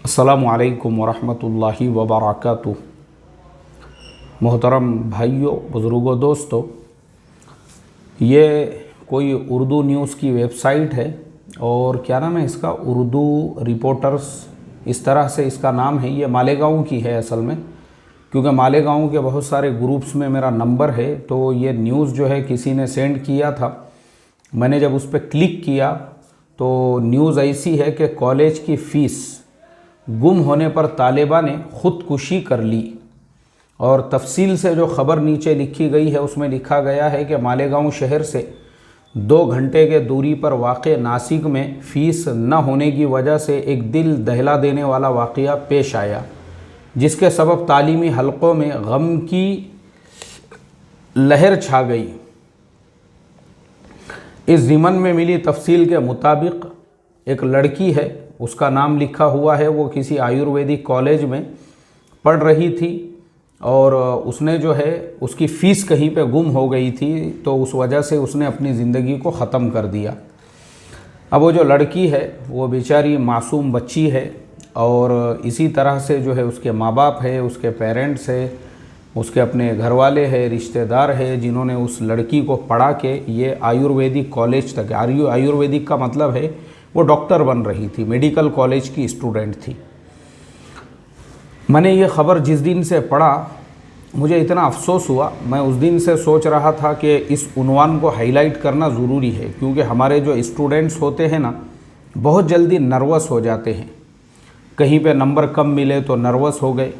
अस्सलामु अलैकुम वरहमतुल्लाहि वबरकातुहू। मोहतरम भाइयों, बुज़ुर्गों, दोस्तों, ये कोई उर्दू न्यूज़ की वेबसाइट है और क्या नाम है इसका, उर्दू रिपोर्टर्स, इस तरह से इसका नाम है। ये मालेगांव की है असल में, क्योंकि मालेगांव के बहुत सारे ग्रुप्स में मेरा नंबर है। तो ये न्यूज़ जो है किसी ने सेंड किया था, मैंने जब उस पर क्लिक किया तो न्यूज़ ऐसी है कि कॉलेज की फ़ीस गुम होने पर तालिबा ने ख़ुदकुशी कर ली। और तफसील से जो ख़बर नीचे लिखी गई है उसमें लिखा गया है कि मालेगांव शहर से 2 घंटे के दूरी पर वाक़े नासिक में फ़ीस न होने की वजह से एक दिल दहला देने वाला वाक़या पेश आया, जिसके सबब तालीमी हलक़ों में गम की लहर छा गई। इस ज़िमन में मिली तफसील के मुताबिक एक लड़की है, उसका नाम लिखा हुआ है, वो किसी आयुर्वेदिक कॉलेज में पढ़ रही थी और उसने जो है उसकी फ़ीस कहीं पे गुम हो गई थी, तो उस वजह से उसने अपनी ज़िंदगी को ख़त्म कर दिया। अब वो जो लड़की है वो बेचारी मासूम बच्ची है और इसी तरह से जो है उसके माँ बाप है, उसके पेरेंट्स है, उसके अपने घर वाले हैं, रिश्तेदार है, जिन्होंने उस लड़की को पढ़ा के ये आयुर्वेदिक कॉलेज तक, आयुर्वेदिक का मतलब है वो डॉक्टर बन रही थी, मेडिकल कॉलेज की स्टूडेंट थी। मैंने ये ख़बर जिस दिन से पढ़ा मुझे इतना अफसोस हुआ, मैं उस दिन से सोच रहा था कि इस उन्वान को हाईलाइट करना ज़रूरी है, क्योंकि हमारे जो स्टूडेंट्स होते हैं ना, बहुत जल्दी नर्वस हो जाते हैं। कहीं पे नंबर कम मिले तो नर्वस हो गए,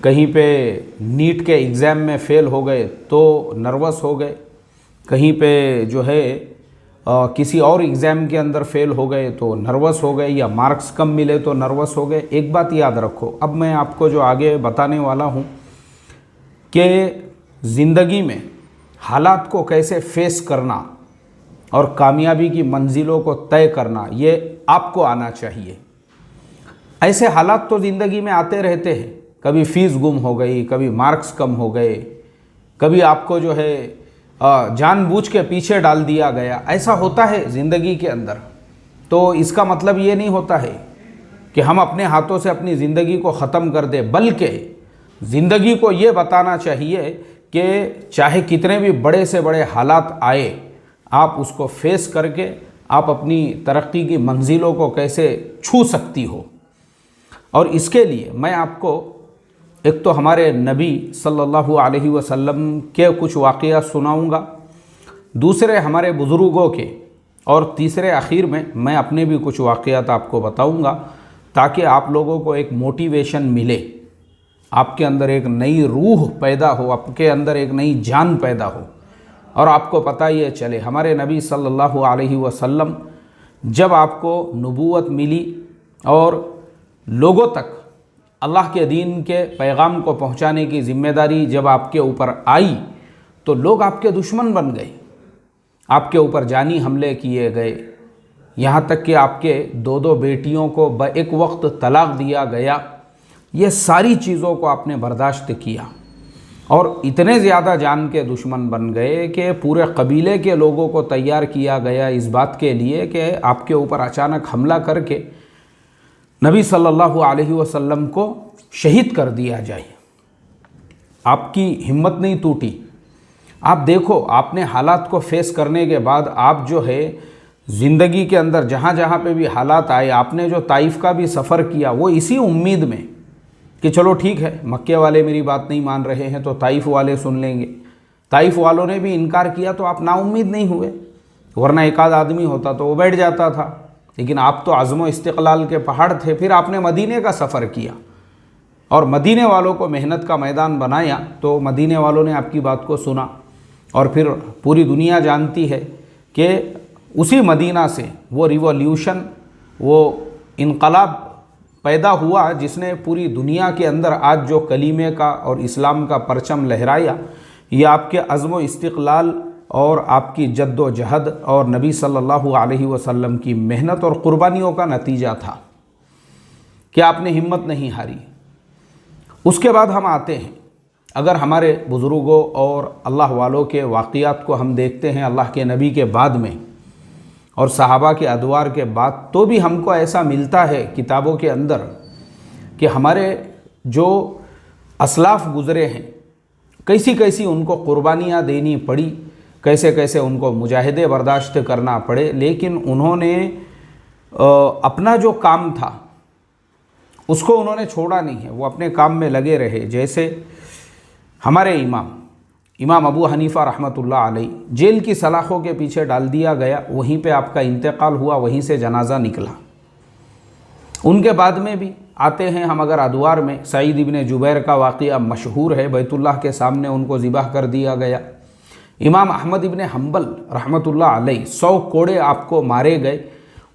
कहीं पे नीट के एग्ज़ाम में फ़ेल हो गए तो नर्वस हो गए, कहीं पे जो है किसी और एग्ज़ाम के अंदर फ़ेल हो गए तो नर्वस हो गए, या मार्क्स कम मिले तो नर्वस हो गए। एक बात याद रखो, अब मैं आपको जो आगे बताने वाला हूँ कि ज़िंदगी में हालात को कैसे फेस करना और कामयाबी की मंजिलों को तय करना, ये आपको आना चाहिए। ऐसे हालात तो ज़िंदगी में आते रहते हैं, कभी फ़ीस गुम हो गई, कभी मार्क्स कम हो गए, कभी आपको जो है जानबूझ के पीछे डाल दिया गया, ऐसा होता है ज़िंदगी के अंदर। तो इसका मतलब ये नहीं होता है कि हम अपने हाथों से अपनी ज़िंदगी को ख़त्म कर दें, बल्कि ज़िंदगी को ये बताना चाहिए कि चाहे कितने भी बड़े से बड़े हालात आए, आप उसको फेस करके आप अपनी तरक्की की मंजिलों को कैसे छू सकती हो। और इसके लिए मैं आपको एक तो हमारे नबी सल्लल्लाहु अलैहि वसल्लम के कुछ वाक़या सुनाऊंगा, दूसरे हमारे बुज़ुर्गों के, और तीसरे आखिर में मैं अपने भी कुछ वाक़यात आपको बताऊंगा, ताकि आप लोगों को एक मोटिवेशन मिले, आपके अंदर एक नई रूह पैदा हो, आपके अंदर एक नई जान पैदा हो, और आपको पता ये चले हमारे नबी सल्लल्लाहु अलैहि वसल्लम जब आपको नबूवत मिली और लोगों तक अल्लाह के दीन के पैगाम को पहुंचाने की ज़िम्मेदारी जब आपके ऊपर आई, तो लोग आपके दुश्मन बन गए, आपके ऊपर जानी हमले किए गए, यहाँ तक कि आपके 2 बेटियों को एक वक्त तलाक दिया गया। ये सारी चीज़ों को आपने बर्दाश्त किया और इतने ज़्यादा जान के दुश्मन बन गए कि पूरे कबीले के लोगों को तैयार किया गया इस बात के लिए कि आपके ऊपर अचानक हमला करके नबी सल्लल्लाहु अलैहि वसल्लम को शहीद कर दिया जाए। आपकी हिम्मत नहीं टूटी। आप देखो, आपने हालात को फेस करने के बाद आप जो है ज़िंदगी के अंदर जहाँ जहाँ पे भी हालात आए, आपने जो ताइफ का भी सफ़र किया वो इसी उम्मीद में कि चलो ठीक है, मक्के वाले मेरी बात नहीं मान रहे हैं तो ताइफ वाले सुन लेंगे। ताइफ वालों ने भी इनकार किया तो आप नाउम्मीद नहीं हुए, वरना एक आध आदमी होता तो वो बैठ जाता था, लेकिन आप तो आज़्म इस्तिक़लाल के पहाड़ थे। फिर आपने मदीने का सफ़र किया और मदीने वालों को मेहनत का मैदान बनाया, तो मदीने वालों ने आपकी बात को सुना और फिर पूरी दुनिया जानती है कि उसी मदीना से वो रिवॉल्यूशन, वो इनकलाब पैदा हुआ जिसने पूरी दुनिया के अंदर आज जो कलीमे का और इस्लाम का परचम लहराया। ये आपके अज़्म इस्तिक़लाल और आपकी जद्दोजहद और नबी सल्लल्लाहु अलैहि वसल्लम की मेहनत और क़ुरबानियों का नतीजा था कि आपने हिम्मत नहीं हारी। उसके बाद हम आते हैं, अगर हमारे बुज़ुर्गों और अल्लाह वालों के वाक़यात को हम देखते हैं अल्लाह के नबी के बाद में और सहाबा के अदवार के बाद, तो भी हमको ऐसा मिलता है किताबों के अंदर कि हमारे जो असलाफ गुज़रे हैं कैसी कैसी उनको कुर्बानियाँ देनी पड़ी, कैसे कैसे उनको मुजाहिदे बर्दाश्त करना पड़े, लेकिन उन्होंने अपना जो काम था उसको उन्होंने छोड़ा नहीं है, वो अपने काम में लगे रहे। जैसे हमारे इमाम अबू हनीफ़ा रहमतुल्लाह अलैह जेल की सलाखों के पीछे डाल दिया गया, वहीं पे आपका इंतकाल हुआ, वहीं से जनाजा निकला। उनके बाद में भी आते हैं हम अगर अदवार में, सईद इब्ने जुबैर का वाक़या मशहूर है, बैतुल्लाह के सामने उनको ज़िबाह कर दिया गया। इमाम अहमद इब्ने हम्बल रहमतुल्लाह अलैह 100 कोड़े आपको मारे गए,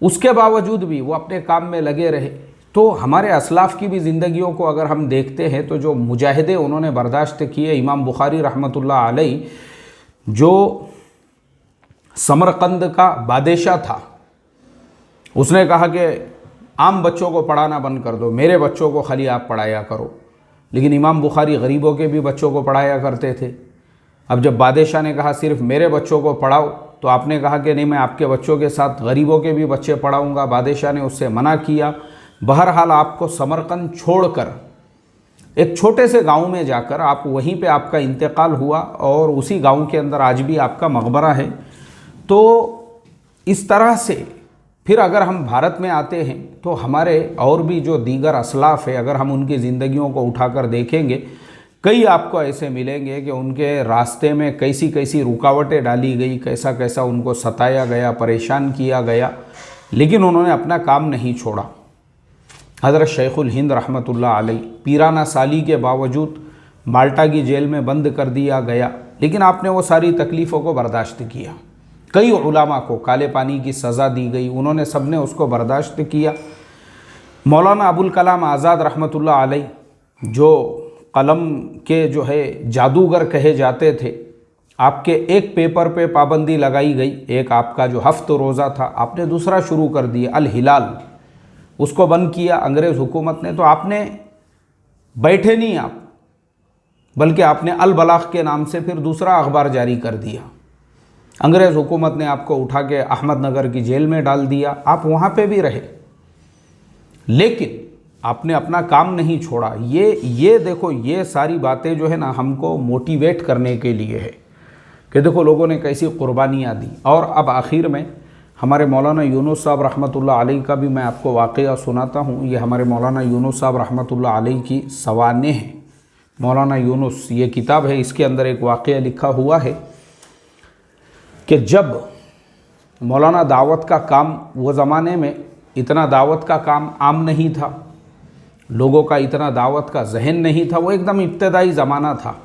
उसके बावजूद भी वो अपने काम में लगे रहे। तो हमारे असलाफ़ की भी ज़िंदगियों को अगर हम देखते हैं तो जो मुजाहिदे उन्होंने बर्दाश्त किए, इमाम बुखारी रहमतुल्लाह अलैह जो समरकंद का बादशाह था, उसने कहा कि आम बच्चों को पढ़ाना बंद कर दो, मेरे बच्चों को खाली आप पढ़ाया करो। लेकिन इमाम बुखारी गरीबों के भी बच्चों को पढ़ाया करते थे। अब जब बादशाह ने कहा सिर्फ मेरे बच्चों को पढ़ाओ, तो आपने कहा कि नहीं, मैं आपके बच्चों के साथ गरीबों के भी बच्चे पढ़ाऊँगा। बादशाह ने उससे मना किया। बहरहाल आपको समरकंद छोड़कर एक छोटे से गांव में जाकर आप वहीं पे आपका इंतकाल हुआ, और उसी गांव के अंदर आज भी आपका मकबरा है। तो इस तरह से फिर अगर हम भारत में आते हैं तो हमारे और भी जो दीगर असलाफ़ है, अगर हम उनकी ज़िंदगियों को उठाकर देखेंगे, कई आपको ऐसे मिलेंगे कि उनके रास्ते में कैसी कैसी रुकावटें डाली गई, कैसा कैसा उनको सताया गया, परेशान किया गया, लेकिन उन्होंने अपना काम नहीं छोड़ा। हज़रत शेखुल हिंद रहमतुल्लाह अलैह पीराना साली के बावजूद माल्टा की जेल में बंद कर दिया गया, लेकिन आपने वो सारी तकलीफ़ों को बर्दाश्त किया। कई उलमा को काले पानी की सज़ा दी गई, उन्होंने सब ने उसको बर्दाश्त किया। मौलाना अबुल कलाम आज़ाद रहमतुल्लाह अलैह जो कलम के जो है जादूगर कहे जाते थे, आपके एक पेपर पे पाबंदी लगाई गई। एक आपका जो हफ्त रोज़ा था, आपने दूसरा शुरू कर दिया, अल हिलाल, उसको बंद किया अंग्रेज़ हुकूमत ने। तो आपने बैठे नहीं आप, बल्कि आपने अल बलाग के नाम से फिर दूसरा अखबार जारी कर दिया। अंग्रेज़ हुकूमत ने आपको उठा के अहमदनगर की जेल में डाल दिया, आप वहाँ पे भी रहे, लेकिन आपने अपना काम नहीं छोड़ा। ये देखो, ये सारी बातें जो है ना हमको मोटिवेट करने के लिए है कि देखो लोगों ने कैसी कुर्बानियाँ दी। और अब आखिर में हमारे मौलाना यूनुस साहब रहमतुल्लाह अलैह का भी मैं आपको वाक़या सुनाता हूँ। ये हमारे मौलाना यूनुस साहब रहमतुल्लाह अलैह की सवाने हैं। मौलाना यूनुस, ये किताब है, इसके अंदर एक वाक़या लिखा हुआ है कि जब मौलाना दावत का काम, वो ज़माने में इतना दावत का काम आम नहीं था, लोगों का इतना दावत का जहन नहीं था, वो एकदम इब्तदाई ज़माना था।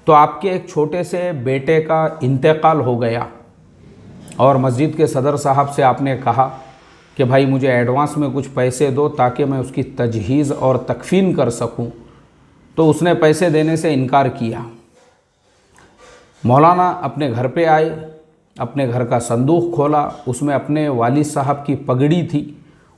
तो आपके एक छोटे से बेटे का इंतकाल हो गया और मस्जिद के सदर साहब से आपने कहा कि भाई मुझे एडवांस में कुछ पैसे दो ताकि मैं उसकी तजहीज़ और तकफ़ीन कर सकूं। तो उसने पैसे देने से इनकार किया। मौलाना अपने घर पे आए, अपने घर का संदूक खोला, उसमें अपने वालिद साहब की पगड़ी थी,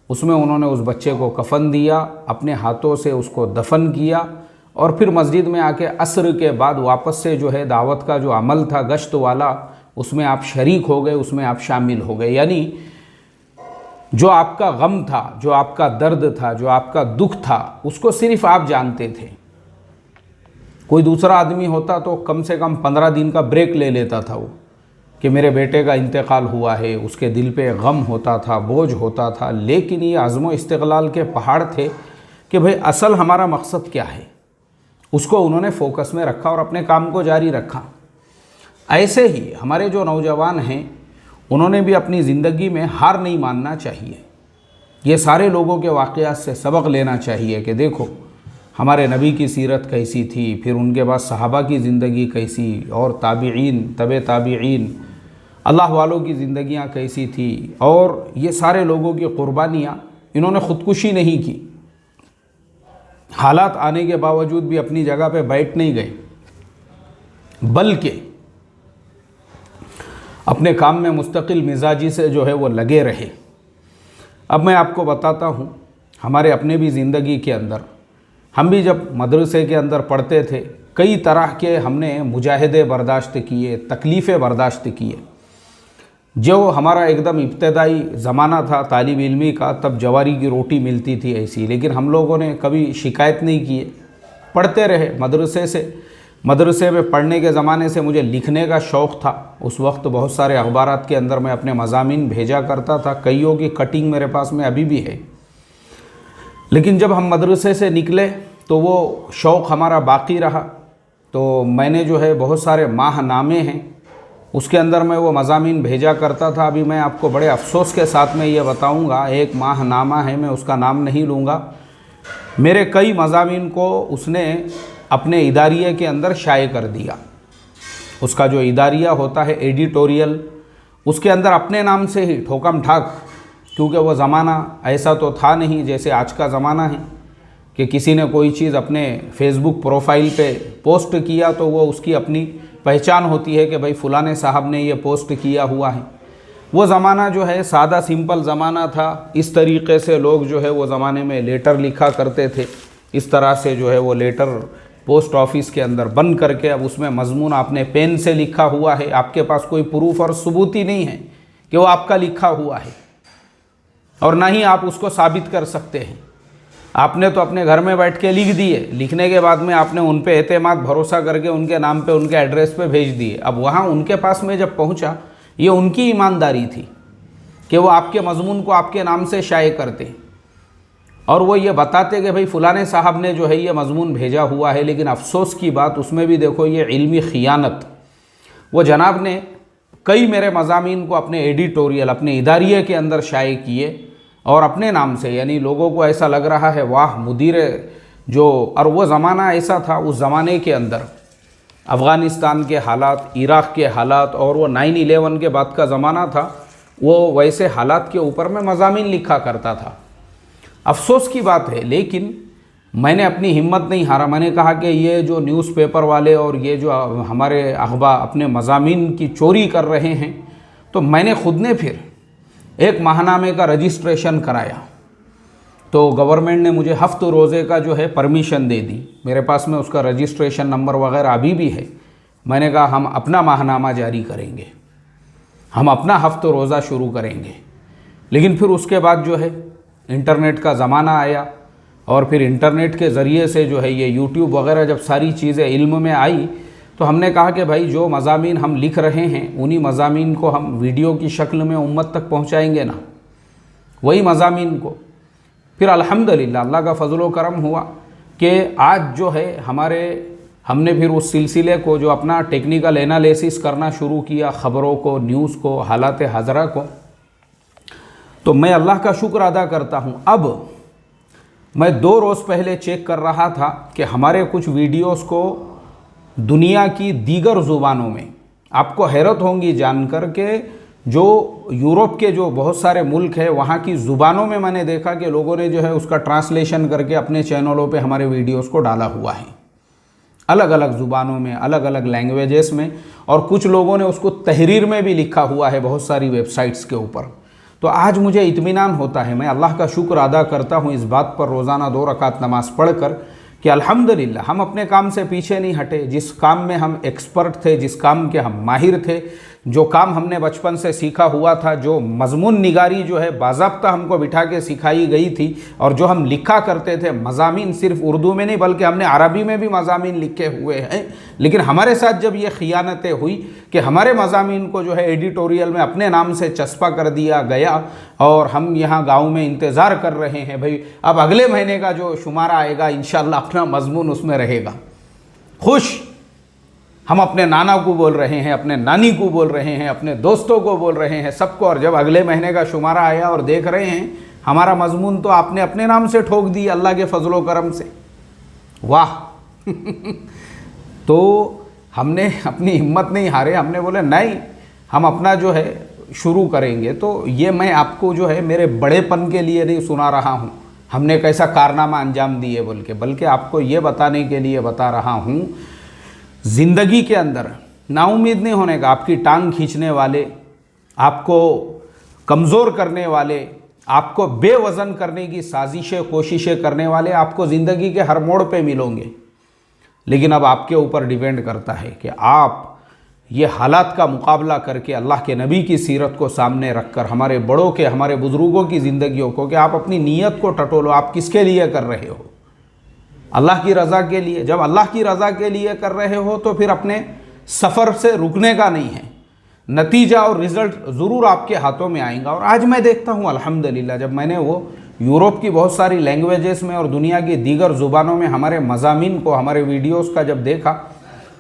उसमें उन्होंने उस बच्चे को कफन दिया, अपने हाथों से उसको दफन किया, और फिर मस्जिद में आके असर के बाद वापस से जो है दावत का जो अमल था गश्त वाला, उसमें आप शरीक हो गए, उसमें आप शामिल हो गए। यानी जो आपका गम था, जो आपका दर्द था, जो आपका दुख था, उसको सिर्फ आप जानते थे। कोई दूसरा आदमी होता तो कम से कम 15 दिन का ब्रेक ले लेता था वो, कि मेरे बेटे का इंतकाल हुआ है, उसके दिल पे गम होता था, बोझ होता था। लेकिन ये आज़्म इस्तिक़लाल के पहाड़ थे कि भाई असल हमारा मकसद क्या है, उसको उन्होंने फोकस में रखा और अपने काम को जारी रखा। ऐसे ही हमारे जो नौजवान हैं, उन्होंने भी अपनी ज़िंदगी में हार नहीं मानना चाहिए। ये सारे लोगों के वाक़यात से सबक लेना चाहिए कि देखो हमारे नबी की सीरत कैसी थी, फिर उनके बाद सहाबा की ज़िंदगी कैसी, और ताबीईन, तबे ताबीईन, अल्लाह वालों की ज़िंदगियाँ कैसी थी, और ये सारे लोगों की क़ुरबानियाँ। इन्होंने ख़ुदकुशी नहीं की, हालात आने के बावजूद भी अपनी जगह पे बैठ नहीं गए, बल्कि अपने काम में मुस्तकिल मिजाजी से जो है वो लगे रहे। अब मैं आपको बताता हूँ, हमारे अपने भी ज़िंदगी के अंदर, हम भी जब मदरसे के अंदर पढ़ते थे, कई तरह के हमने मुजाहिदे बर्दाश्त किए, तकलीफ़ें बर्दाश्त किए। जो हमारा एकदम इब्तदाई ज़माना था तालिब इल्मी का, तब जवारी की रोटी मिलती थी ऐसी, लेकिन हम लोगों ने कभी शिकायत नहीं की है, पढ़ते रहे मदरसे में पढ़ने के ज़माने से मुझे लिखने का शौक़ था। उस वक्त बहुत सारे अखबारात के अंदर मैं अपने मज़ामीन भेजा करता था, कईयों की कटिंग मेरे पास में अभी भी है। लेकिन जब हम मदरसे से निकले तो वो शौक़ हमारा बाकी रहा। तो मैंने जो है बहुत सारे माहनामे हैं, उसके अंदर मैं वो मज़ामीन भेजा करता था। अभी मैं आपको बड़े अफसोस के साथ में ये बताऊंगा, एक माहनामा है, मैं उसका नाम नहीं लूँगा, मेरे कई मज़ामीन को उसने अपने इदारिये के अंदर शाये कर दिया। उसका जो इदारिया होता है एडिटोरियल, उसके अंदर अपने नाम से ही ठोकम ठाक, क्योंकि वो ज़माना ऐसा तो था नहीं जैसे आज का ज़माना है कि किसी ने कोई चीज़ अपने फेसबुक प्रोफाइल पे पोस्ट किया तो वो उसकी अपनी पहचान होती है कि भाई फ़लाने साहब ने ये पोस्ट किया हुआ है। वो ज़माना जो है सादा सिंपल ज़माना था। इस तरीक़े से लोग जो है वो ज़माने में लेटर लिखा करते थे। इस तरह से जो है वो लेटर पोस्ट ऑफिस के अंदर बंद करके, अब उसमें मजमून आपने पेन से लिखा हुआ है, आपके पास कोई प्रूफ और सबूत ही नहीं है कि वो आपका लिखा हुआ है, और ना ही आप उसको साबित कर सकते हैं। आपने तो अपने घर में बैठ के लिख दिए, लिखने के बाद में आपने उन पे एतमाद भरोसा करके उनके नाम पे उनके एड्रेस पे भेज दिए। अब वहाँ उनके पास में जब पहुँचा, ये उनकी ईमानदारी थी कि वो आपके मजमून को आपके नाम से शाये करते और वो ये बताते कि भाई फ़लाने साहब ने जो है ये मजमून भेजा हुआ है। लेकिन अफसोस की बात, उसमें भी देखो ये इल्मी खियानत, वो जनाब ने कई मेरे मज़ामीन को अपने एडिटोरियल, अपने इदारिये के अंदर शाये किए और अपने नाम से, यानी लोगों को ऐसा लग रहा है वाह मुदीर जो, और वो ज़माना ऐसा था, उस ज़माने के अंदर अफ़गानिस्तान के हालात, इराक़ के हालात और वो 9/11 के बाद का ज़माना था, वो वैसे हालात के ऊपर मैं मज़ामीन लिखा करता था। अफसोस की बात है, लेकिन मैंने अपनी हिम्मत नहीं हारा। मैंने कहा कि ये जो न्यूज़पेपर वाले और ये जो हमारे अखबार अपने मज़ामीन की चोरी कर रहे हैं, तो मैंने ख़ुद ने फिर एक माहनामे का रजिस्ट्रेशन कराया। तो गवर्नमेंट ने मुझे हफ्ते रोज़े का जो है परमिशन दे दी। मेरे पास में उसका रजिस्ट्रेशन नंबर वगैरह अभी भी है। मैंने कहा हम अपना माहनामा जारी करेंगे, हम अपना हफ्ते रोज़ा शुरू करेंगे। लेकिन फिर उसके बाद जो है इंटरनेट का ज़माना आया और फिर इंटरनेट के ज़रिए से जो है ये यूट्यूब वगैरह जब सारी चीज़ें इल्म में आई, तो हमने कहा कि भाई जो मज़ामीन हम लिख रहे हैं उन्हीं मज़ामीन को हम वीडियो की शक्ल में उम्मत तक पहुंचाएंगे ना, वही मज़ामीन को। फिर अल्हम्दुलिल्लाह अल्लाह का फ़ज़ल व करम हुआ कि आज जो है हमने फिर उस सिलसिले को जो अपना टेक्निकल एनालिसिस करना शुरू किया, ख़बरों को, न्यूज़ को, हालात हज़रा को। तो मैं अल्लाह का शुक्र अदा करता हूँ। अब मैं 2 रोज़ पहले चेक कर रहा था कि हमारे कुछ वीडियोस को दुनिया की दीगर ज़ुबानों में, आपको हैरत होंगी जानकर के, जो यूरोप के जो बहुत सारे मुल्क है वहाँ की ज़ुबानों में मैंने देखा कि लोगों ने जो है उसका ट्रांसलेशन करके अपने चैनलों पे हमारे वीडियोस को डाला हुआ है, अलग अलग ज़ुबानों में, अलग अलग लैंग्वेजेस में, और कुछ लोगों ने उसको तहरीर में भी लिखा हुआ है बहुत सारी वेबसाइट्स के ऊपर। तो आज मुझे इत्मीनान होता है, मैं अल्लाह का शुक्र अदा करता हूँ इस बात पर रोज़ाना 2 रकात नमाज़ पढ़कर कि अल्हम्दुलिल्लाह हम अपने काम से पीछे नहीं हटे। जिस काम में हम एक्सपर्ट थे, जिस काम के हम माहिर थे, जो काम हमने बचपन से सीखा हुआ था, जो मजमून निगारी जो है बाज़ाब्ता हमको बिठा के सिखाई गई थी, और जो हम लिखा करते थे मज़ामीन, सिर्फ उर्दू में नहीं बल्कि हमने अरबी में भी मज़ामीन लिखे हुए हैं। लेकिन हमारे साथ जब ये खियानतें हुई कि हमारे मज़ामीन को जो है एडिटोरियल में अपने नाम से चस्पा कर दिया गया, और हम यहाँ गाँव में इंतज़ार कर रहे हैं भाई अब अगले महीने का जो शुमारा आएगा इंशाअल्लाह अपना मजमून उसमें रहेगा। खुश हम अपने नाना को बोल रहे हैं, अपने नानी को बोल रहे हैं, अपने दोस्तों को बोल रहे हैं, सबको। और जब अगले महीने का शुमारा आया और देख रहे हैं हमारा मजमून तो आपने अपने नाम से ठोक दी अल्लाह के फजल व करम से, वाह। तो हमने अपनी हिम्मत नहीं हारे, हमने बोले नहीं हम अपना जो है शुरू करेंगे। तो ये मैं आपको जो है मेरे बड़ेपन के लिए नहीं सुना रहा हूँ, हमने कैसा कारनामा अंजाम दिए बोल के, बल्कि आपको ये बताने के लिए बता रहा हूँ ज़िंदगी के अंदर नाउम्मीद नहीं होने का। आपकी टांग खींचने वाले, आपको कमज़ोर करने वाले, आपको बेवज़न करने की साजिशें, कोशिशें करने वाले आपको ज़िंदगी के हर मोड़ पे मिलेंगे। लेकिन अब आपके ऊपर डिपेंड करता है कि आप ये हालात का मुकाबला करके अल्लाह के नबी की सीरत को सामने रखकर हमारे बड़ों के, हमारे बुज़ुर्गों की ज़िंदगियों को, कि आप अपनी नीयत को टटोलो, आप किसके लिए कर रहे हो? अल्लाह की रज़ा के लिए। जब अल्लाह की रज़ा के लिए कर रहे हो तो फिर अपने सफ़र से रुकने का नहीं है, नतीजा और रिज़ल्ट ज़रूर आपके हाथों में आएगा। और आज मैं देखता हूँ अल्हम्दुलिल्लाह, जब मैंने वो यूरोप की बहुत सारी लैंग्वेजेस में और दुनिया की दीगर ज़ुबानों में हमारे मज़ामीन को, हमारे वीडियोस का जब देखा,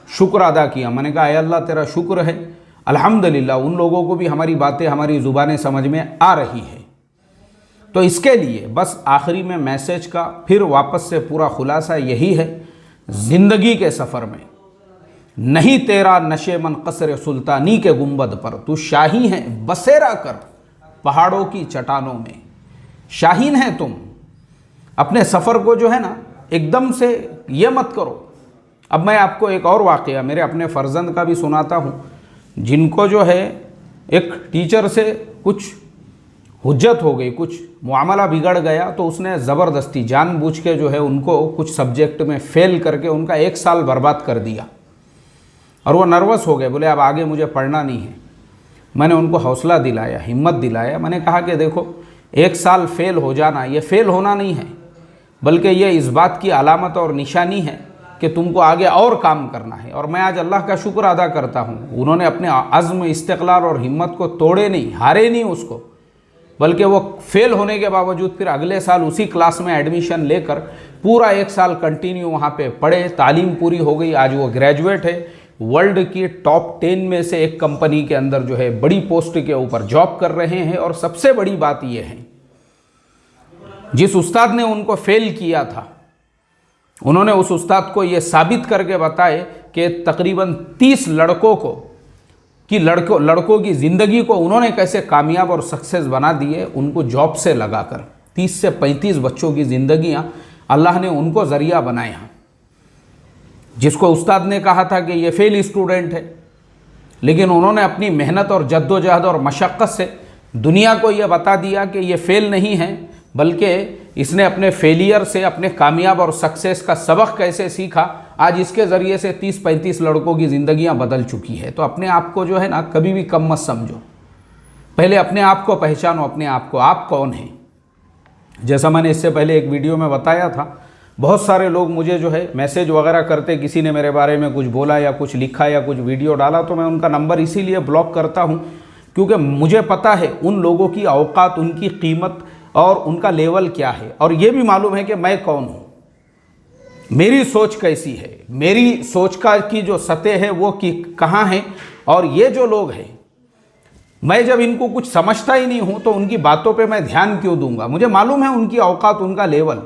शुक्र अदा किया। मैंने कहा, अल्लाह तेरा शुक्र है, अल्हम्दुलिल्लाह उन लोगों को भी हमारी बातें, हमारी ज़ुबानें समझ में आ रही है। तो इसके लिए बस आखिरी में मैसेज का फिर वापस से पूरा खुलासा यही है, ज़िंदगी के सफ़र में नहीं तेरा नशे मन कसर सुल्तानी के गुंबद पर, तू शाही है बसेरा कर पहाड़ों की चट्टानों में। शाहीन है तुम, अपने सफ़र को जो है ना एकदम से ये मत करो। अब मैं आपको एक और वाक़या मेरे अपने फ़र्जंद का भी सुनाता हूँ, जिनको जो है एक टीचर से कुछ हुज्जत हो गई, कुछ मामला बिगड़ गया, तो उसने ज़बरदस्ती जानबूझ के जो है उनको कुछ सब्जेक्ट में फ़ेल करके उनका 1 साल बर्बाद कर दिया। और वो नर्वस हो गए, बोले अब आगे मुझे पढ़ना नहीं है। मैंने उनको हौसला दिलाया, हिम्मत दिलाया। मैंने कहा कि देखो, 1 साल फ़ेल हो जाना ये फ़ेल होना नहीं है, बल्कि ये इस बात की अलामत और निशानी है कि तुमको आगे और काम करना है। और मैं आज अल्लाह का शुक्र अदा करता हूँ, उन्होंने अपने अज़्म, इस्तिक़लाल और हिम्मत को तोड़े नहीं, हारे नहीं उसको, बल्कि वो फेल होने के बावजूद फिर अगले साल उसी क्लास में एडमिशन लेकर पूरा 1 साल कंटिन्यू वहाँ पे पढ़े, तालीम पूरी हो गई। आज वो ग्रेजुएट है, वर्ल्ड की टॉप 10 में से एक कंपनी के अंदर जो है बड़ी पोस्ट के ऊपर जॉब कर रहे हैं। और सबसे बड़ी बात ये है, जिस उस्ताद ने उनको फेल किया था, उन्होंने उस उस्ताद को ये साबित करके बताए कि तकरीबन 30 लड़कों की ज़िंदगी को उन्होंने कैसे कामयाब और सक्सेस बना दिए, उनको जॉब से लगाकर 30 से 35 बच्चों की ज़िंदगियां अल्लाह ने उनको ज़रिया बनाया। जिसको उस्ताद ने कहा था कि ये फेल स्टूडेंट है, लेकिन उन्होंने अपनी मेहनत और जद्दोजहद और मशक्क़त से दुनिया को ये बता दिया कि ये फेल नहीं है, बल्कि इसने अपने फेलियर से अपने कामयाब और सक्सेस का सबक कैसे सीखा। आज इसके ज़रिए से 30-35 लड़कों की ज़िंदगियां बदल चुकी है। तो अपने आप को जो है ना कभी भी कम मत समझो, पहले अपने आप को पहचानो, अपने आप को, आप कौन हैं। जैसा मैंने इससे पहले एक वीडियो में बताया था, बहुत सारे लोग मुझे जो है मैसेज वगैरह करते, किसी ने मेरे बारे में कुछ बोला या कुछ लिखा या कुछ वीडियो डाला, तो मैं उनका नंबर इसीलिए ब्लॉक करता हूँ क्योंकि मुझे पता है उन लोगों की औकात, उनकी कीमत और उनका लेवल क्या है, और ये भी मालूम है कि मैं कौन हूँ, मेरी सोच कैसी है, मेरी सोच का की जो सतह है वो कि कहाँ है। और ये जो लोग हैं, मैं जब इनको कुछ समझता ही नहीं हूँ तो उनकी बातों पे मैं ध्यान क्यों दूंगा? मुझे मालूम है उनकी औकात, उनका लेवल।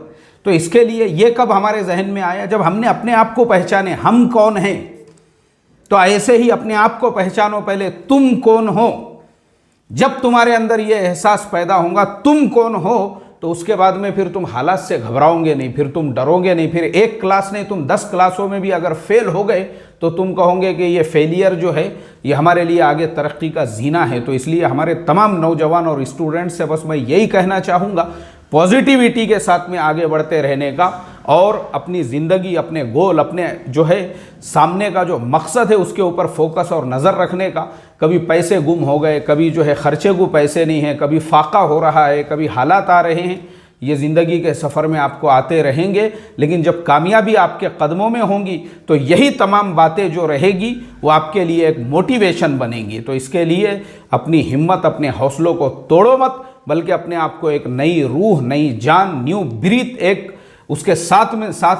तो इसके लिए ये कब हमारे जहन में आया? जब हमने अपने आप को पहचाने, हम कौन हैं। तो ऐसे ही अपने आप को पहचानो, पहले तुम कौन हो। जब तुम्हारे अंदर ये एहसास पैदा होगा तुम कौन हो, तो उसके बाद में फिर तुम हालात से घबराओगे नहीं, फिर तुम डरोगे नहीं। फिर 1 क्लास नहीं, तुम 10 क्लासों में भी अगर फेल हो गए तो तुम कहोगे कि ये फेलियर जो है ये हमारे लिए आगे तरक्की का जीना है। तो इसलिए हमारे तमाम नौजवान और स्टूडेंट्स से बस मैं यही कहना चाहूँगा, पॉजिटिविटी के साथ में आगे बढ़ते रहने का, और अपनी ज़िंदगी, अपने गोल, अपने जो है सामने का जो मकसद है उसके ऊपर फोकस और नज़र रखने का। कभी पैसे गुम हो गए, कभी जो है खर्चे को पैसे नहीं हैं, कभी फाका हो रहा है, कभी हालात आ रहे हैं, ये ज़िंदगी के सफ़र में आपको आते रहेंगे। लेकिन जब कामयाबी आपके कदमों में होंगी तो यही तमाम बातें जो रहेगी वो आपके लिए एक मोटिवेशन बनेंगी। तो इसके लिए अपनी हिम्मत, अपने हौसलों को तोड़ो मत, बल्कि अपने आप को एक नई रूह, नई जान, न्यू ब्रीथ, एक उसके साथ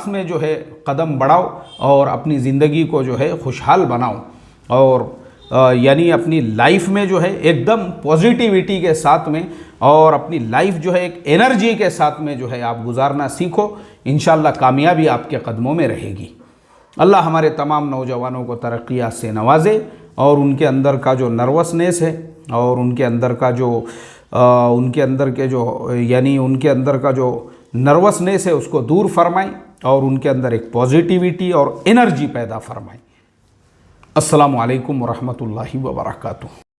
में जो है कदम बढ़ाओ और अपनी ज़िंदगी को जो है खुशहाल बनाओ। और यानी अपनी लाइफ में जो है एकदम पॉजिटिविटी के साथ में, और अपनी लाइफ जो है एक एनर्जी के साथ में जो है आप गुजारना सीखो। इंशाअल्लाह कामयाबी आपके कदमों में रहेगी। अल्लाह हमारे तमाम नौजवानों को तरक्कियात से नवाजे, और उनके अंदर का जो नर्वसनेस है और उनके अंदर का जो नर्वसनेस है उसको दूर फरमाएं, और उनके अंदर एक पॉजिटिविटी और एनर्जी पैदा फरमाएं। अस्सलामु अलैकुम वरहमतुल्लाहि वबरकातुहू।